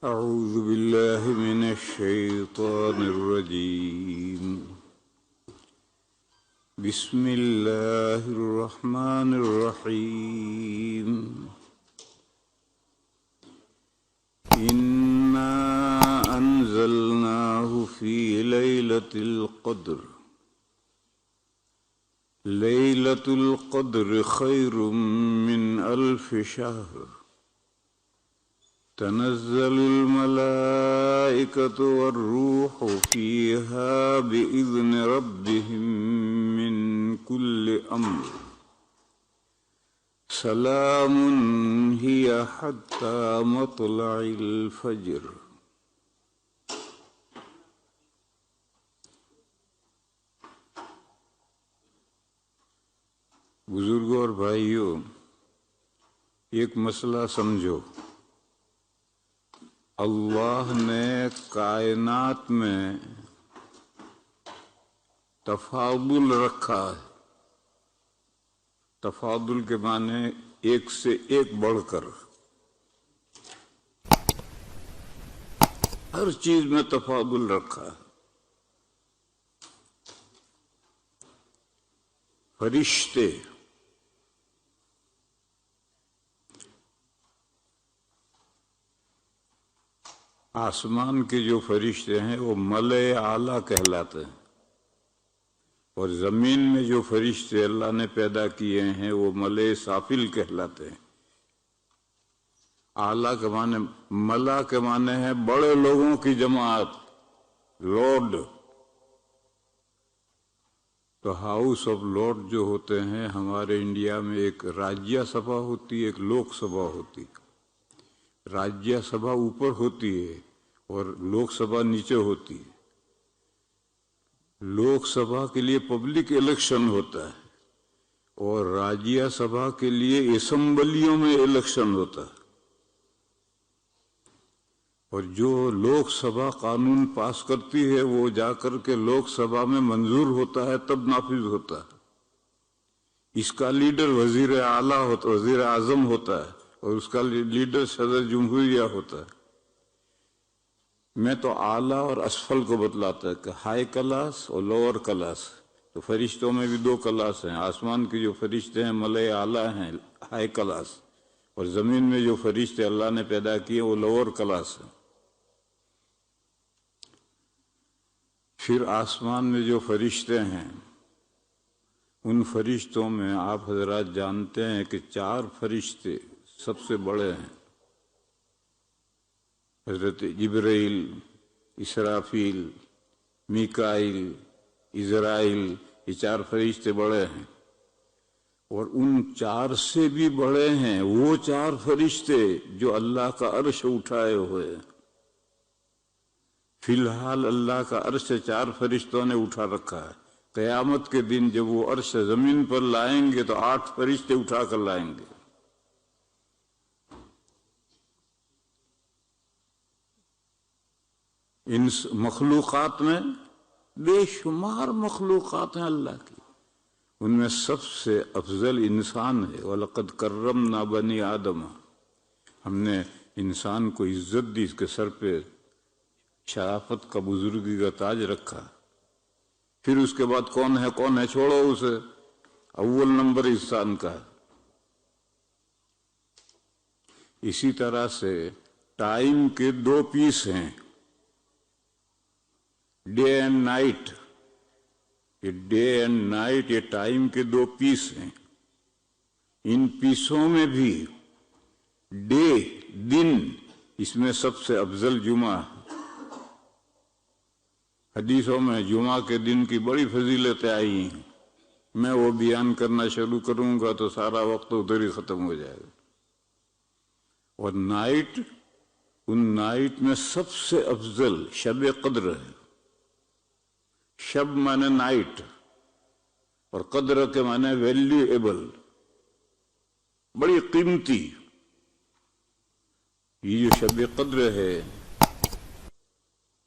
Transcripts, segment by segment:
أعوذ بالله من الشيطان الرجيم. بسم الله الرحمن الرحيم. إنا أنزلناه في ليلة القدر. ليلة القدر خير من 1000 شهر. تنزل الملائكة والروح فيها بإذن ربهم من كل أمر. سلام هي حتى مطلع الفجر. بزرگوں اور بھائیوں، ایک مسئلہ سمجھو. اللہ نے کائنات میں تفاضل رکھا ہے. تفاضل کے معنی ایک سے ایک بڑھ کر. ہر چیز میں تفاضل رکھا ہے. فرشتے، آسمان کے جو فرشتے ہیں وہ ملائے اعلیٰ کہلاتے ہیں، اور زمین میں جو فرشتے اللہ نے پیدا کیے ہیں وہ ملائے سافل کہلاتے ہیں. اعلیٰ کے معنی، ملا کے معنی ہے بڑے لوگوں کی جماعت، لارڈ. تو ہاؤس آف لارڈ جو ہوتے ہیں ہمارے انڈیا میں، ایک راجیہ سبھا ہوتی ہے، ایک لوک سبھا ہوتی ہے. راجیہ سبھا اوپر ہوتی ہے اور لوک سبھا نیچے ہوتی ہے. لوک سبھا کے لیے پبلک الیکشن ہوتا ہے اور راجیہ سبھا کے لیے اسمبلیوں میں الیکشن ہوتا ہے. اور جو لوک سبھا قانون پاس کرتی ہے وہ جا کر کے لوک سبھا میں منظور ہوتا ہے، تب نافذ ہوتا ہے. اس کا لیڈر وزیر اعلیٰ ہوتا، وزیر اعظم ہوتا ہے، اور اس کا لیڈر صدر جمہوریہ ہوتا ہے. میں تو اعلیٰ اور اسفل کو بتلاتا ہے کہ ہائی کلاس اور لوور کلاس. تو فرشتوں میں بھی 2 کلاس ہیں. آسمان کے جو فرشتے ہیں ملائے اعلیٰ ہیں، ہائی کلاس، اور زمین میں جو فرشتے اللہ نے پیدا کیے وہ لوور کلاس ہیں. پھر آسمان میں جو فرشتے ہیں، ان فرشتوں میں آپ حضرات جانتے ہیں کہ 4 فرشتے سب سے بڑے ہیں. حضرت جبرائیل، اسرافیل، میکائیل، عزرائیل، یہ 4 فرشتے بڑے ہیں. اور ان 4 سے بھی بڑے ہیں وہ 4 فرشتے جو اللہ کا عرش اٹھائے ہوئے ہیں. فی الحال اللہ کا عرش 4 فرشتوں نے اٹھا رکھا ہے. قیامت کے دن جب وہ عرش زمین پر لائیں گے تو 8 فرشتے اٹھا کر لائیں گے. ان مخلوقات میں بے شمار مخلوقات ہیں اللہ کی. ان میں سب سے افضل انسان ہے. وَلَقَدْ كَرَّمْنَا بَنِي آدَمَ. ہم نے انسان کو عزت دی، اس کے سر پہ شرافت کا، بزرگی کا تاج رکھا. پھر اس کے بعد کون ہے چھوڑو اسے. اول نمبر انسان کا ہے. اسی طرح سے ٹائم کے 2 پیس ہیں، ڈے اینڈ نائٹ. یہ ڈے اینڈ نائٹ، یہ ٹائم کے 2 پیس ہیں. ان پیسوں میں بھی ڈے، دن، اس میں سب سے افضل جمعہ ہے. حدیثوں میں جمعہ کے دن کی بڑی فضیلتیں آئی ہیں. میں وہ بیان کرنا شروع کروں گا تو سارا وقت ادھر ہی ختم ہو جائے گا. اور نائٹ، ان نائٹ میں سب سے افضل شب قدر ہے. شب معنی نائٹ، اور قدر کے معنی ویلیویبل، بڑی قیمتی. یہ جو شب قدر ہے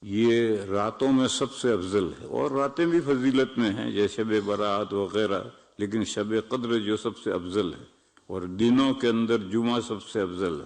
یہ راتوں میں سب سے افضل ہے. اور راتیں بھی فضیلت میں ہیں جیسے شب برات وغیرہ، لیکن شب قدر جو سب سے افضل ہے. اور دنوں کے اندر جمعہ سب سے افضل ہے.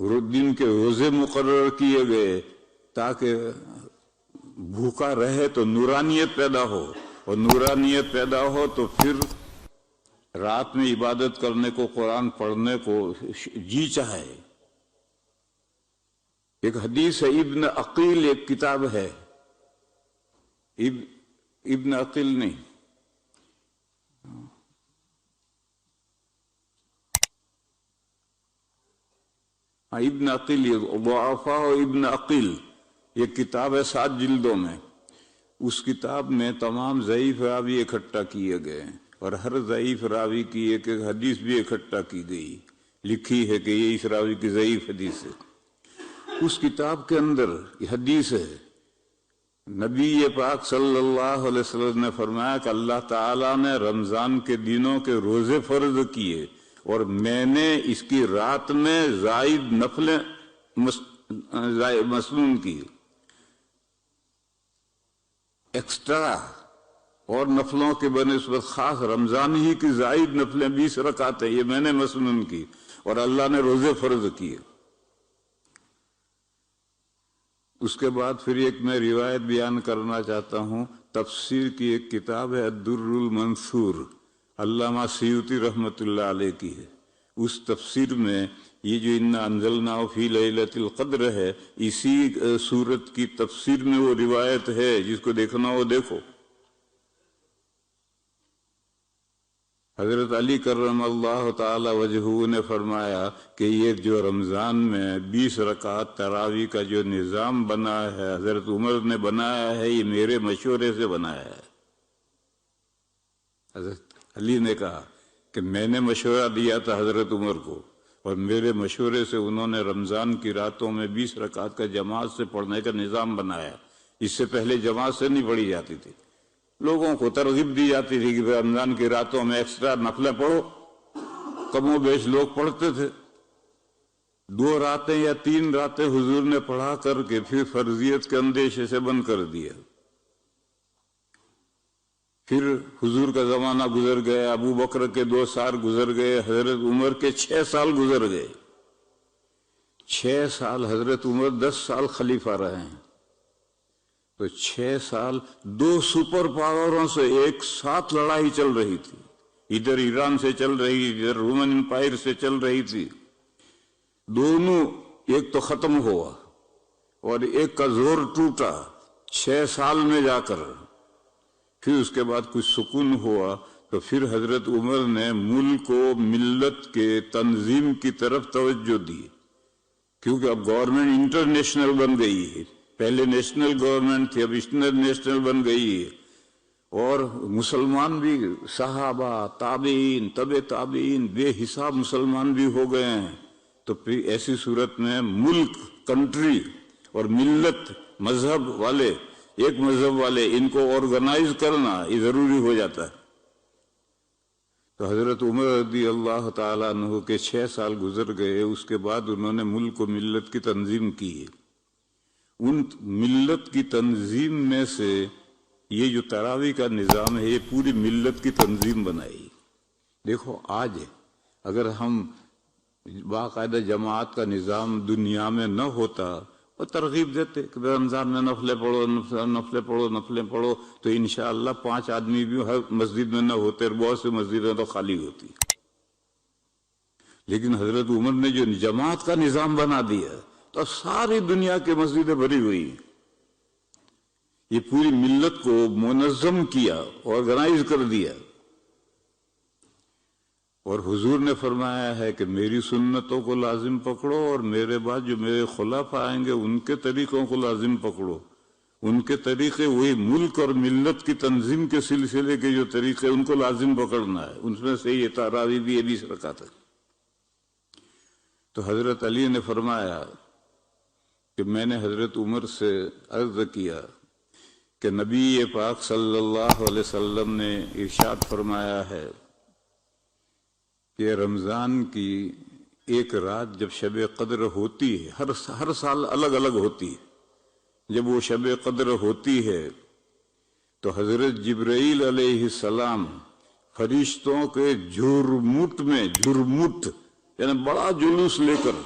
دن کے روزے مقرر کیے گئے تاکہ بھوکا رہے تو نورانیت پیدا ہو، اور نورانیت پیدا ہو تو پھر رات میں عبادت کرنے کو، قرآن پڑھنے کو جی چاہے۔ ایک حدیث ہے، ابن عقیل ایک کتاب ہے، ابن عقیل نہیں، ابن عقیل، ضعفاء ابن عقیل، یہ کتاب ہے 7 جلدوں میں۔ اس کتاب میں تمام ضعیف راوی اکٹھا کیے گئے، اور ہر ضعیف راوی کی ایک ایک حدیث بھی اکٹھا کی گئی، لکھی ہے کہ یہ اس راوی کی ضعیف حدیث ہے۔ اس کتاب کے اندر یہ حدیث ہے، نبی پاک صلی اللہ علیہ وسلم نے فرمایا کہ اللہ تعالیٰ نے رمضان کے دنوں کے روزے فرض کیے، اور میں نے اس کی رات میں زائد نفلیں مسنون کی، ایکسٹرا اور نفلوں کے بنسبت خاص رمضان ہی کی زائد نفلیں 20 رکعتیں یہ میں نے مسنون کی، اور اللہ نے روزے فرض کیے۔ اس کے بعد پھر ایک میں روایت بیان کرنا چاہتا ہوں، تفسیر کی ایک کتاب ہے الدر المنثور، علامہ سیوطی رحمۃ اللہ علیہ کی ہے۔ اس تفسیر میں یہ جو انا انزلناہ فی لیلۃ القدر ہے، اسی سورت کی تفسیر میں وہ روایت ہے، جس کو دیکھنا ہو دیکھو۔ حضرت علی کرم اللہ تعالی وجہہ نے فرمایا کہ یہ جو رمضان میں 20 رکعت تراویح کا جو نظام بنا ہے، حضرت عمر نے بنایا ہے، یہ میرے مشورے سے بنایا ہے۔ حضرت علی نے کہا کہ میں نے مشورہ دیا تھا حضرت عمر کو، اور میرے مشورے سے انہوں نے رمضان کی راتوں میں 20 رکعت کا جماعت سے پڑھنے کا نظام بنایا۔ اس سے پہلے جماعت سے نہیں پڑھی جاتی تھی، لوگوں کو ترغیب دی جاتی تھی کہ رمضان کی راتوں میں ایکسٹرا نفلیں پڑھو، کم و بیش لوگ پڑھتے تھے۔ 2 راتیں یا 3 راتیں حضور نے پڑھا کر کے پھر فرضیت کے اندیشے سے بند کر دیا۔ پھر حضور کا زمانہ گزر گیا، ابو بکر کے 2 سال گزر گئے، حضرت عمر کے 6 سال گزر گئے۔ 6 سال حضرت عمر 10 سال خلیفہ رہے ہیں، تو 6 سال 2 سپر پاوروں سے ایک ساتھ لڑائی چل رہی تھی، ادھر ایران سے چل رہی، ادھر رومن امپائر سے چل رہی تھی۔ دونوں ایک تو ختم ہوا اور ایک کا زور ٹوٹا 6 سال میں جا کر۔ پھر اس کے بعد کچھ سکون ہوا تو پھر حضرت عمر نے ملک و ملت کے تنظیم کی طرف توجہ دی، کیونکہ اب گورنمنٹ انٹرنیشنل بن گئی ہے، پہلے نیشنل گورنمنٹ تھی، اب انٹرنیشنل بن گئی ہے، اور مسلمان بھی صحابہ، تابعین، تابعین بے حساب مسلمان بھی ہو گئے ہیں۔ تو پھر ایسی صورت میں ملک، کنٹری اور ملت، مذہب والے، ایک مذہب والے، ان کو آرگنائز کرنا یہ ضروری ہو جاتا ہے۔ تو حضرت عمر رضی اللہ تعالیٰ عنہ کے 6 سال گزر گئے، اس کے بعد انہوں نے ملک و ملت کی تنظیم کی ہے۔ ان ملت کی تنظیم میں سے یہ جو تراویح کا نظام ہے، یہ پوری ملت کی تنظیم بنائی۔ دیکھو آج اگر ہم باقاعدہ جماعت کا نظام دنیا میں نہ ہوتا اور ترغیب دیتے کہ رمضان میں نفلیں پڑھو، نفلیں پڑھو، نفلیں پڑھو، تو انشاءاللہ 5 آدمی بھی ہر مسجد میں نہ ہوتے، اور بہت سی مسجدیں تو خالی ہوتی۔ لیکن حضرت عمر نے جو جماعت کا نظام بنا دیا تو ساری دنیا کی مسجدیں بھری ہوئی ہیں۔ یہ پوری ملت کو منظم کیا، آرگنائز کر دیا۔ اور حضور نے فرمایا ہے کہ میری سنتوں کو لازم پکڑو، اور میرے بعد جو میرے خلفاء آئیں گے ان کے طریقوں کو لازم پکڑو۔ ان کے طریقے وہی ملک اور ملت کی تنظیم کے سلسلے کے جو طریقے ان کو لازم پکڑنا ہے، ان میں سے یہ تراویح بھی 20 رکعت ہے۔ تو حضرت علی نے فرمایا کہ میں نے حضرت عمر سے عرض کیا کہ نبی پاک صلی اللہ علیہ وسلم نے ارشاد فرمایا ہے کہ رمضان کی ایک رات جب شب قدر ہوتی ہے، ہر سال الگ الگ ہوتی ہے، جب وہ شب قدر ہوتی ہے تو حضرت جبرائیل علیہ السلام فرشتوں کے جھرمٹ یعنی بڑا جلوس لے کر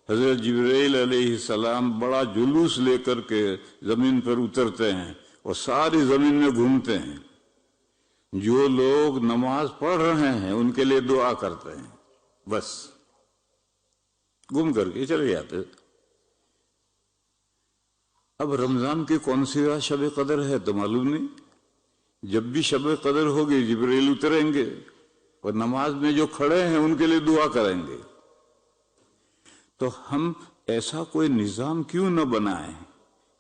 حضرت جبرائیل علیہ السلام بڑا جلوس لے کر کے زمین پر اترتے ہیں اور ساری زمین میں گھومتے ہیں. جو لوگ نماز پڑھ رہے ہیں ان کے لیے دعا کرتے ہیں، بس گم کر کے چلے جاتے. اب رمضان کی کون سی رات شب قدر ہے تو معلوم نہیں. جب بھی شب قدر ہوگی جبرائیل اتریں گے اور نماز میں جو کھڑے ہیں ان کے لیے دعا کریں گے. تو ہم ایسا کوئی نظام کیوں نہ بنائیں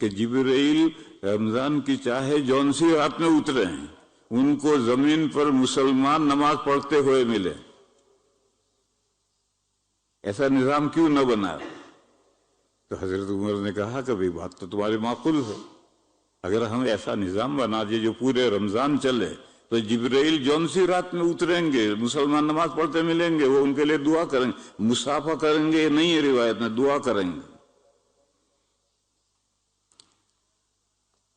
کہ جبرائیل رمضان کی چاہے جون سی رات میں اترے ہیں ان کو زمین پر مسلمان نماز پڑھتے ہوئے ملے. ایسا نظام کیوں نہ بنا؟ تو حضرت عمر نے کہا کہ بھئی بات تو تمہاری معقول ہے. اگر ہم ایسا نظام بنا دیں جو پورے رمضان چلے تو جبرائیل جون سی رات میں اتریں گے، مسلمان نماز پڑھتے ملیں گے، وہ ان کے لیے دعا کریں گے. مصافحہ کریں گے، یہ نہیں ہے روایت میں، دعا کریں گے.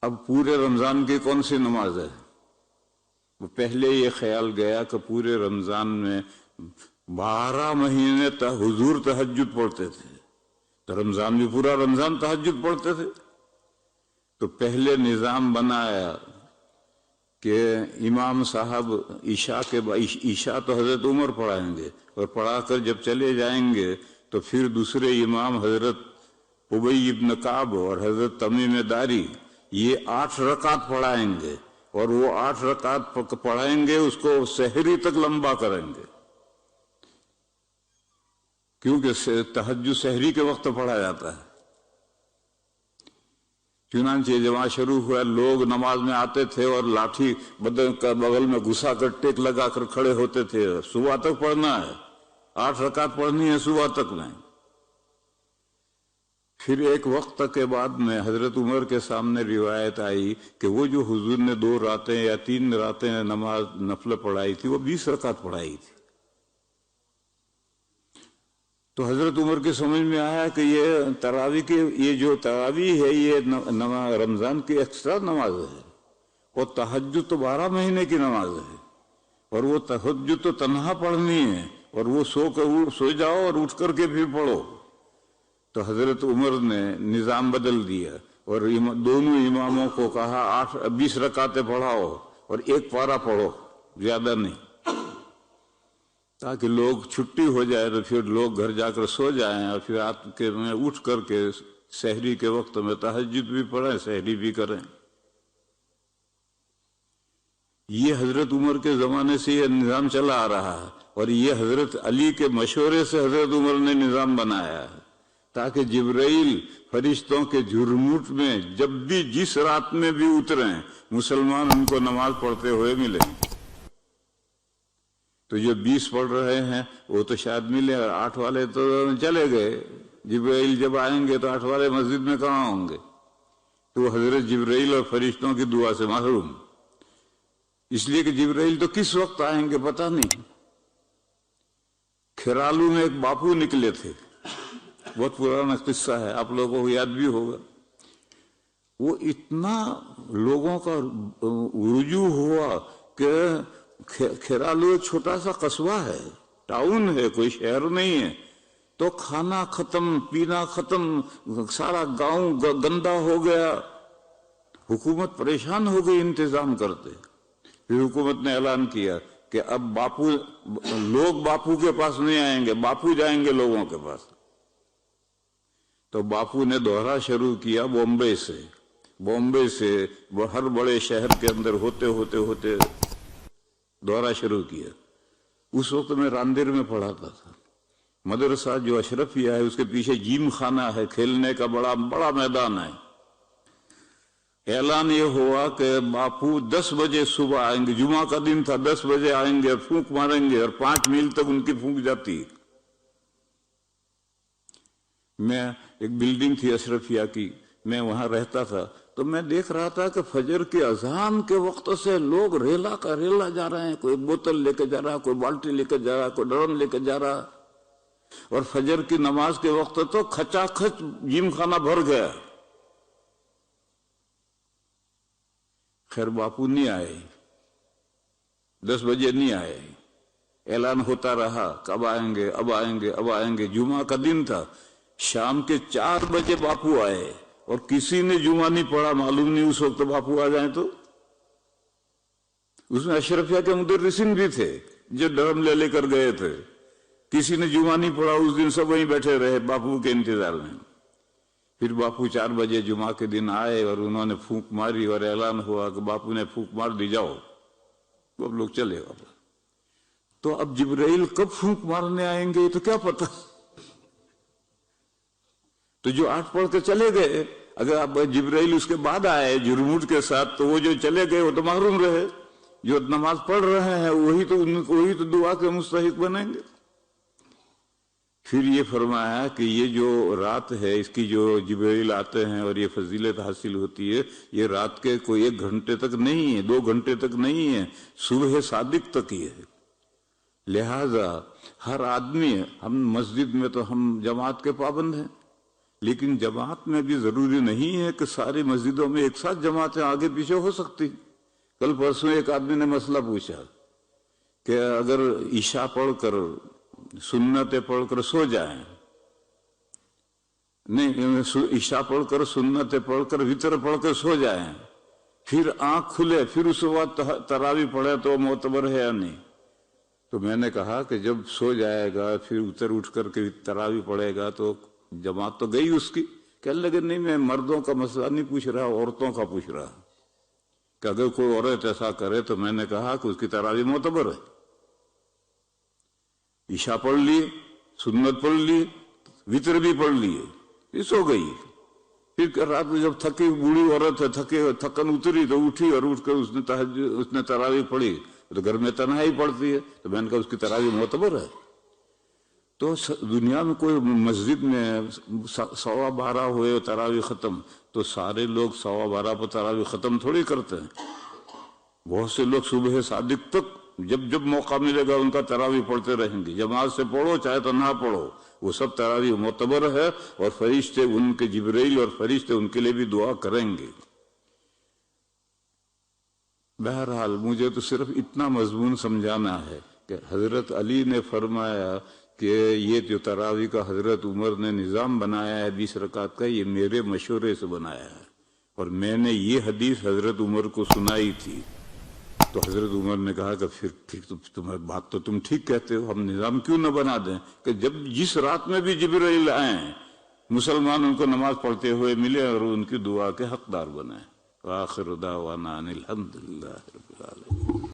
اب پورے رمضان کی کون سی نماز ہے؟ پہلے یہ خیال گیا کہ پورے رمضان میں 12 مہینے تک حضور تہجد پڑھتے تھے، تو رمضان بھی پورا رمضان تہجد پڑھتے تھے. تو پہلے نظام بنایا کہ امام صاحب عشاء تو حضرت عمر پڑھائیں گے اور پڑھا کر جب چلے جائیں گے تو پھر دوسرے امام حضرت ابی ابن کعب اور حضرت تمیم داری یہ 8 رکعت پڑھائیں گے اور وہ 8 رکعت پڑھائیں گے، اس کو سحری تک لمبا کریں گے، کیونکہ تہجد سحری کے وقت پڑھا جاتا ہے. چنانچہ جماعت شروع ہوا، لوگ نماز میں آتے تھے اور لاٹھی بدن کا بغل میں گھسا کر ٹیک لگا کر کھڑے ہوتے تھے. صبح تک پڑھنا ہے، 8 رکعت پڑھنی ہے صبح تک میں. پھر ایک وقت کے بعد میں حضرت عمر کے سامنے روایت آئی کہ وہ جو حضور نے 2 راتیں یا 3 راتیں نماز نفل پڑھائی تھی وہ 20 رکعت پڑھائی تھی. تو حضرت عمر کے سمجھ میں آیا کہ یہ جو تراویح ہے یہ رمضان کی ایکسٹرا نماز ہے، اور تہجد تو 12 مہینے کی نماز ہے، اور وہ تہجد تو تنہا پڑھنی ہے، اور وہ سو جاؤ اور اٹھ کر کے پھر پڑھو. تو حضرت عمر نے نظام بدل دیا اور دونوں اماموں کو کہا 20 رکعتیں پڑھاؤ اور 1 پارہ پڑھو، زیادہ نہیں، تاکہ لوگ چھٹی ہو جائے تو پھر لوگ گھر جا کر سو جائیں اور پھر رات کے میں اٹھ کر کے سحری کے وقت میں تہجد بھی پڑھیں، سحری بھی کریں. یہ حضرت عمر کے زمانے سے یہ نظام چلا آ رہا ہے، اور یہ حضرت علی کے مشورے سے حضرت عمر نے نظام بنایا ہے تاکہ جبرائیل فرشتوں کے جھرمٹ میں جب بھی جس رات میں بھی اتریں مسلمان ان کو نماز پڑھتے ہوئے ملیں. تو جو 20 پڑھ رہے ہیں وہ تو شاید ملے، اور 8 والے تو چلے گئے. جبرائیل جب آئیں گے تو 8 والے مسجد میں کہاں ہوں گے؟ تو حضرت جبرائیل اور فرشتوں کی دعا سے محروم، اس لیے کہ جبرائیل تو کس وقت آئیں گے پتہ نہیں. کھرالو میں ایک باپو نکلے تھے، بہت پرانا قصہ ہے، آپ لوگوں کو یاد بھی ہوگا. وہ اتنا لوگوں کا رجوع ہوا کہ کھرالو چھوٹا سا قصبہ ہے، ٹاؤن ہے، کوئی شہر نہیں ہے. تو کھانا ختم، پینا ختم، سارا گاؤں گندا ہو گیا. حکومت پریشان ہو گئی انتظام کرتے. پھر حکومت نے اعلان کیا کہ اب لوگ باپو کے پاس نہیں آئیں گے، باپو جائیں گے لوگوں کے پاس. تو باپو نے دورہ شروع کیا بومبے سے ہر بڑے شہر کے اندر ہوتے دورہ شروع کیا. اس وقت میں راندیر میں پڑھاتا تھا. مدرسہ جو اشرفیہ ہے اس کے پیچھے جیم خانہ ہے، کھیلنے کا بڑا میدان ہے. اعلان یہ ہوا کہ باپو 10 بجے صبح آئیں گے، جمعہ کا دن تھا، 10 بجے آئیں گے اور پھونک ماریں گے، اور 5 میل تک ان کی پھونک جاتی. میں ایک بلڈنگ تھی اشرفیہ کی، میں وہاں رہتا تھا. تو میں دیکھ رہا تھا کہ فجر کی اذان کے وقت سے لوگ ریلا کا ریلا جا رہے ہیں. کوئی بوتل لے کے جا رہا، کوئی بالٹی لے کے جا رہا، کوئی ڈرم لے کے جا رہا. اور فجر کی نماز کے وقت تو کھچا کھچ جیم خانہ بھر گیا. خیر باپو نہیں آئے، 10 بجے نہیں آئے. اعلان ہوتا رہا کب آئیں گے، اب آئیں گے، اب آئیں گے. جمعہ کا دن تھا. شام کے 4 بجے باپو آئے اور کسی نے جمعہ نہیں پڑھا، معلوم نہیں اس وقت باپو آ جائیں تو۔ اس میں اشرفیہ کے مدرسین بھی تھے جو ڈرم لے کر گئے تھے، کسی نے جمعہ نہیں پڑھا، اس دن سب وہیں بیٹھے رہے باپو کے انتظار میں۔ پھر باپو 4 بجے جمعہ کے دن آئے اور انہوں نے پھونک ماری اور اعلان ہوا کہ باپو نے پھونک مار دی، جاؤ۔ تو اب لوگ چلے واپس۔ تو اب جبرائیل کب پھونک مارنے آئیں گے تو کیا پتا؟ تو جو 8 پڑھ کے چلے گئے، اگر اب جبرائیل اس کے بعد آئے جرموٹ کے ساتھ تو وہ جو چلے گئے وہ تو محروم رہے، جو نماز پڑھ رہے ہیں وہی تو دعا کے مستحق بنیں گے۔ پھر یہ فرمایا کہ یہ جو رات ہے اس کی جو جبرائیل آتے ہیں اور یہ فضیلت حاصل ہوتی ہے، یہ رات کے کوئی 1 گھنٹے تک نہیں ہے، 2 گھنٹے تک نہیں ہے، صبح صادق تک ہی ہے۔ لہذا ہر آدمی، ہم مسجد میں تو ہم جماعت کے پابند ہیں، لیکن جماعت میں بھی ضروری نہیں ہے کہ ساری مسجدوں میں ایک ساتھ جماعتیں آگے پیچھے ہو سکتی۔ کل پرسوں ایک آدمی نے مسئلہ پوچھا کہ اگر عشاء پڑھ کر سنتیں پڑھ کر سو جائیں، نہیں عشاء پڑھ کر سنتیں پڑھ کر وتر پڑھ کر سو جائیں، پھر آنکھ کھلے پھر اس وقت تراویح پڑھے تو معتبر ہے یا نہیں؟ تو میں نے کہا کہ جب سو جائے گا پھر اتر اٹھ کر کے تراویح پڑھے گا تو جماعت تو گئی اس کی۔ کہنے لگے نہیں میں مردوں کا مسئلہ نہیں پوچھ رہا، عورتوں کا پوچھ رہا کہ اگر کوئی عورت ایسا کرے تو میں نے کہا کہ اس کی تراویح معتبر ہے۔ عشاء پڑھ لی، سنت پڑھ لی، وتر بھی پڑھ لیے، یہ سو گئی۔ پھر رات میں جب تھکی بوڑھی عورت ہے، تھکن اتری تو اٹھی اور اٹھ کر اس نے تراویح پڑھی، تو گھر میں تنہائی پڑتی ہے، تو میں نے کہا اس کی تراویح معتبر ہے۔ تو دنیا میں کوئی مسجد میں 12:15 ہوئے تراویح ختم تو سارے لوگ 12:15 پر تراویح ختم تھوڑی کرتے ہیں۔ بہت سے لوگ صبح صادق تک جب موقع ملے گا ان کا تراویح پڑھتے رہیں گے، جماعت سے پڑھو چاہے تو نہ پڑھو، وہ سب تراویح معتبر ہے، اور فرشتے ان کے جبرائیل اور فرشتے ان کے لیے بھی دعا کریں گے۔ بہرحال مجھے تو صرف اتنا مضمون سمجھانا ہے کہ حضرت علی نے فرمایا کہ یہ جو تراویح کا حضرت عمر نے نظام بنایا ہے 20 رکعت کا، یہ میرے مشورے سے بنایا ہے، اور میں نے یہ حدیث حضرت عمر کو سنائی تھی۔ تو حضرت عمر نے کہا کہ پھر ٹھیک، تو تمہاری بات تو تم ٹھیک کہتے ہو، ہم نظام کیوں نہ بنا دیں کہ جس رات میں بھی جبرائیل آئیں مسلمان ان کو نماز پڑھتے ہوئے ملے اور ان کی دعا کے حقدار بنیں۔ وآخر دعوانا ان الحمدللہ رب العالمین۔